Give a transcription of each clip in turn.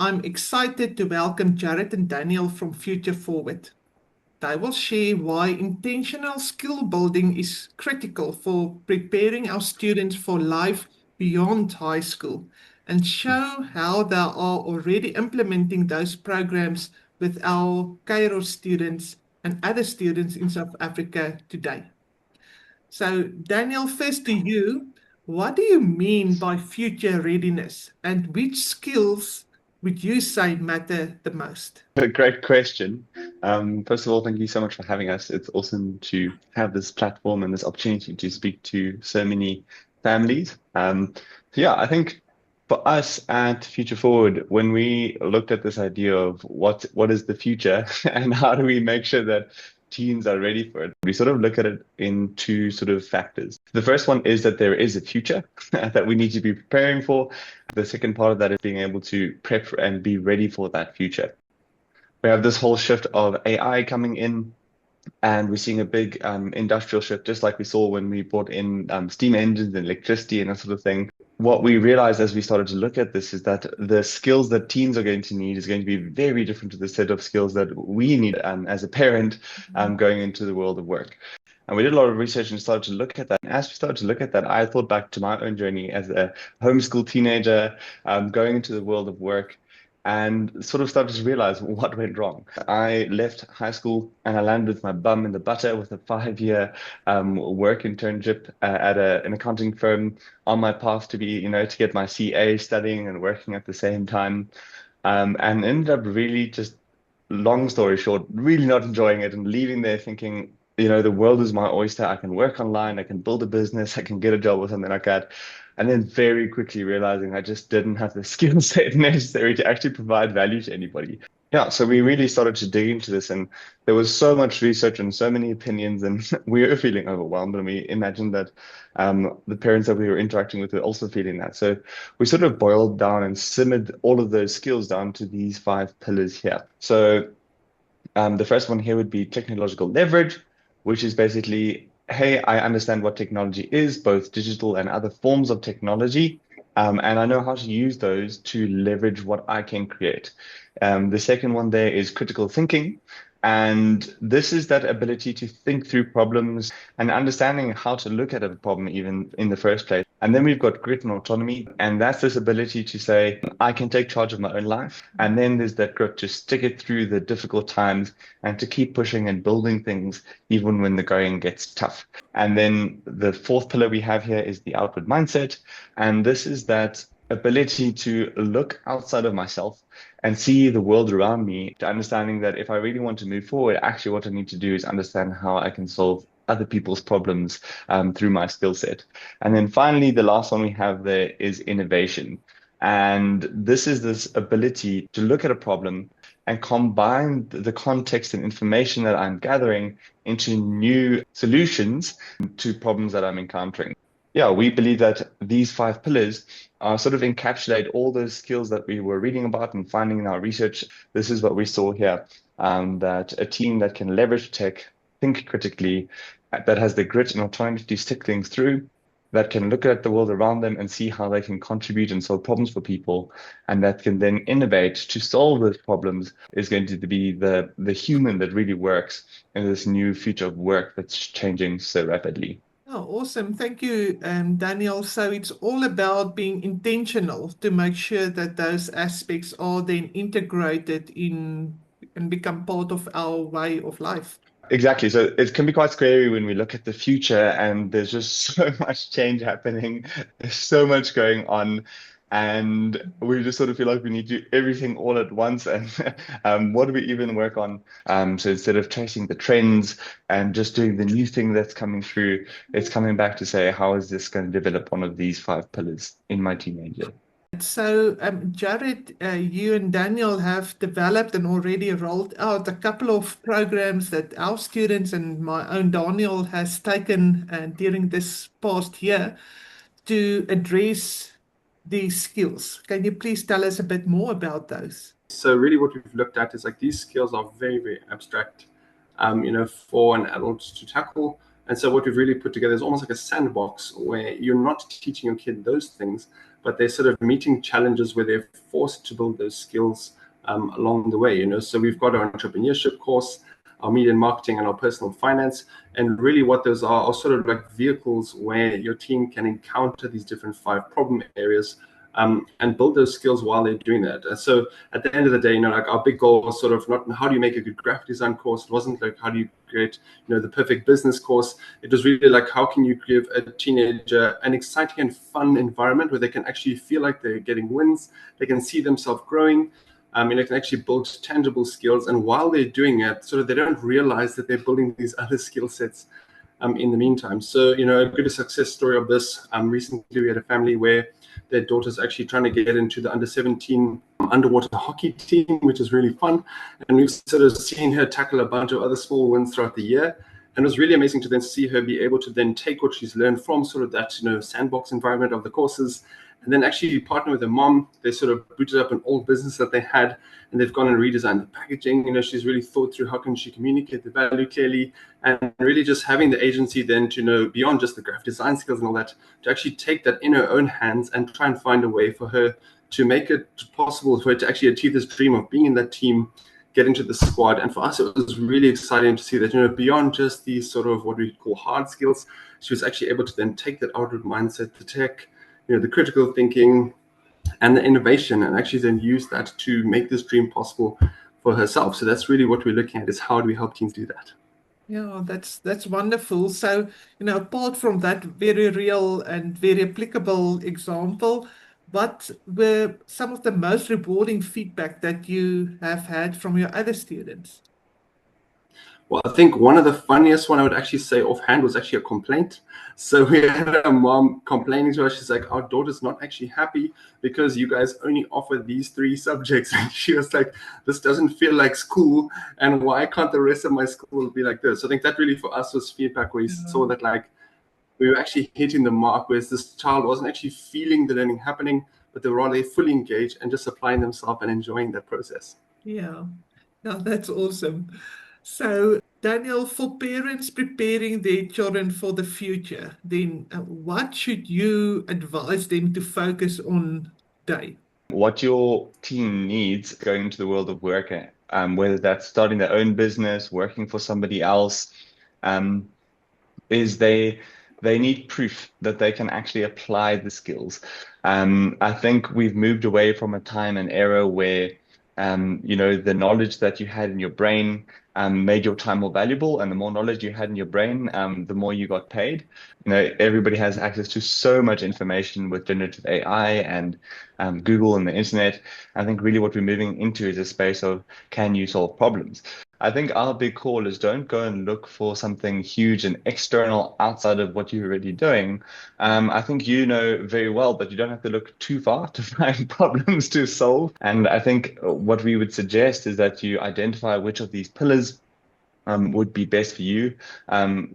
I'm excited to welcome Jared and Daniel from Future Forward. They will share why intentional skill building is critical for preparing our students for life beyond high school and show how they are already implementing those programs with our Kairos students and other students in South Africa today. So, Daniel, first to you, what do you mean by future readiness and which skills would you say matter the most? A great question. First of all, thank you so much for having us. It's awesome to have this platform and this opportunity to speak to so many families. Yeah, I think for us at Future Forward, when we looked at this idea of what is the future and how do we make sure that teens are ready for it, we sort of look at it in two sort of factors. The first one is that there is a future that we need to be preparing for. The second part of that is being able to prep and be ready for that future. We have this whole shift of AI coming in, and we're seeing a big industrial shift, just like we saw when we brought in steam engines and electricity and that sort of thing. What we realized as we started to look at this is that the skills that teens are going to need is going to be very different to the set of skills that we need as a parent going into the world of work. And we did a lot of research and started to look at that. And as we started to look at that, I thought back to my own journey as a homeschool teenager, going into the world of work, and sort of started to realize what went wrong. I left high school and I landed with my bum in the butter with a 5-year work internship at an accounting firm on my path to to get my CA, studying and working at the same time, and ended up really just, long story short, really not enjoying it and leaving there thinking, the world is my oyster. I can work online, I can build a business, I can get a job or something like that. And then very quickly realizing I just didn't have the skill set necessary to actually provide value to anybody. Yeah, so we really started to dig into this, and there was so much research and so many opinions, and we were feeling overwhelmed. And we imagined that the parents that we were interacting with were also feeling that. So we sort of boiled down and simmered all of those skills down to these 5 pillars here. So the first one here would be technological leverage, which is basically, hey, I understand what technology is, both digital and other forms of technology, and I know how to use those to leverage what I can create. The second one there is critical thinking. And this is that ability to think through problems and understanding how to look at a problem even in the first place. And then we've got grit and autonomy. And that's this ability to say, I can take charge of my own life. And then there's that grit to stick it through the difficult times and to keep pushing and building things even when the going gets tough. And then the fourth pillar we have here is the outward mindset. And this is that ability to look outside of myself and see the world around me, to understanding that if I really want to move forward, actually what I need to do is understand how I can solve other people's problems through my skill set. And then finally, the last one we have there is innovation. And this is this ability to look at a problem and combine the context and information that I'm gathering into new solutions to problems that I'm encountering. Yeah, we believe that these 5 pillars sort of encapsulate all those skills that we were reading about and finding in our research. This is what we saw here, that a team that can leverage tech, think critically, that has the grit and autonomy to stick things through, that can look at the world around them and see how they can contribute and solve problems for people, and that can then innovate to solve those problems, is going to be the human that really works in this new future of work that's changing so rapidly. Oh, awesome. Thank you, Daniel. So it's all about being intentional to make sure that those aspects are then integrated in and become part of our way of life. Exactly. So it can be quite scary when we look at the future and there's just so much change happening. There's so much going on. And we just sort of feel like we need to do everything all at once. And what do we even work on? So instead of chasing the trends and just doing the new thing that's coming through, it's coming back to say, how is this going to develop one of these 5 pillars in my teenager? So, Jared, you and Daniel have developed and already rolled out a couple of programs that our students and my own Daniel has taken during this past year to address these skills. Can you please tell us a bit more about those? So really what we've looked at is like these skills are very, very abstract, for an adult to tackle. And so what we've really put together is almost like a sandbox where you're not teaching your kid those things, but they're sort of meeting challenges where they're forced to build those skills along the way. So we've got our entrepreneurship course, our media and marketing, and our personal finance. And really what those are sort of like vehicles where your team can encounter these different 5 problem areas and build those skills while they're doing that. And so at the end of the day, like our big goal was sort of not how do you make a good graphic design course. It wasn't like how do you create the perfect business course. It was really like how can you give a teenager an exciting and fun environment where they can actually feel like they're getting wins, they can see themselves growing. They can actually build tangible skills, and while they're doing it, sort of they don't realize that they're building these other skill sets in the meantime. So, a good success story of this. Recently, we had a family where their daughter's actually trying to get into the under-17 underwater hockey team, which is really fun. And we've sort of seen her tackle a bunch of other small wins throughout the year. And it was really amazing to then see her be able to then take what she's learned from sort of that, sandbox environment of the courses, and then actually partner with her mom. They sort of booted up an old business that they had, and they've gone and redesigned the packaging. She's really thought through how can she communicate the value clearly, and really just having the agency then to know beyond just the graphic design skills and all that, to actually take that in her own hands and try and find a way for her to make it possible for her to actually achieve this dream of being in that team, get into the squad. And for us, it was really exciting to see that, beyond just these sort of what we call hard skills, she was actually able to then take that outward mindset, to take the critical thinking and the innovation, and actually then use that to make this dream possible for herself. So that's really what we're looking at, is how do we help teens do that? Yeah, that's wonderful. So, apart from that very real and very applicable example, what were some of the most rewarding feedback that you have had from your other students? Well, I think one of the funniest one I would actually say offhand was actually a complaint. So we had a mom complaining to us. She's like, our daughter's not actually happy because you guys only offer these 3 subjects. And she was like, this doesn't feel like school. And why can't the rest of my school be like this? So I think that really for us was feedback where we saw that like we were actually hitting the mark, whereas this child wasn't actually feeling the learning happening, but they were rather fully engaged and just applying themselves and enjoying that process. Yeah, yeah, that's awesome. So, Daniel, for parents preparing their children for the future, then what should you advise them to focus on today? What your team needs going into the world of work, whether that's starting their own business, working for somebody else, is they need proof that they can actually apply the skills. I think we've moved away from a time and era where the knowledge that you had in your brain made your time more valuable, and the more knowledge you had in your brain, the more you got paid. Everybody has access to so much information with generative AI and Google and the internet. I think really what we're moving into is a space of, can you solve problems? I think our big call is, don't go and look for something huge and external outside of what you're already doing. I think you know very well that you don't have to look too far to find problems to solve. And I think what we would suggest is that you identify which of these pillars would be best for you.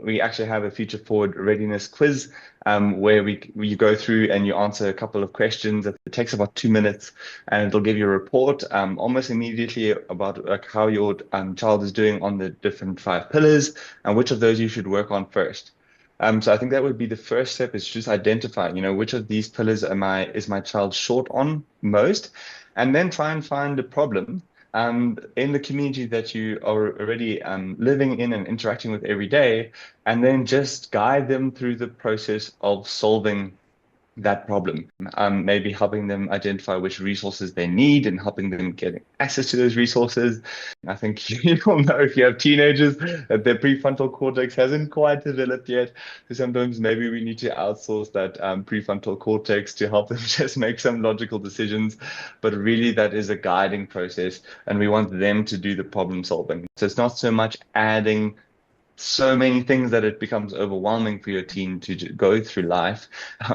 We actually have a future forward readiness quiz where you go through and you answer a couple of questions. It takes about 2 minutes, and it'll give you a report almost immediately about like how your child is doing on the different 5 pillars and which of those you should work on first. So I think that would be the first step, is just identifying, which of these pillars is my child short on most, and then try and find a problem in the community that you are already living in and interacting with every day, and then just guide them through the process of solving that problem. Maybe helping them identify which resources they need and helping them get access to those resources. I think you'll know, if you have teenagers, that their prefrontal cortex hasn't quite developed yet. So sometimes maybe we need to outsource that prefrontal cortex to help them just make some logical decisions. But really, that is a guiding process, and we want them to do the problem solving. So it's not so much adding so many things that it becomes overwhelming for your team to go through life,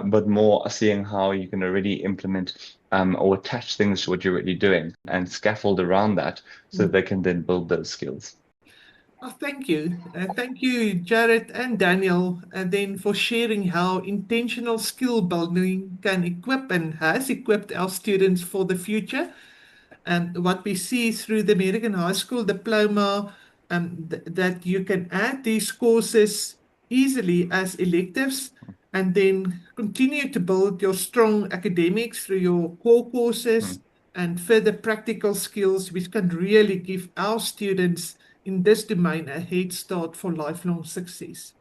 but more seeing how you can already implement or attach things to what you're already doing and scaffold around that so that they can then build those skills. Oh, thank you. Thank you, Jared and Daniel, then for sharing how intentional skill building can equip and has equipped our students for the future. And what we see through the American High School Diploma, that you can add these courses easily as electives, and then continue to build your strong academics through your core courses and further practical skills, which can really give our students in this domain a head start for lifelong success.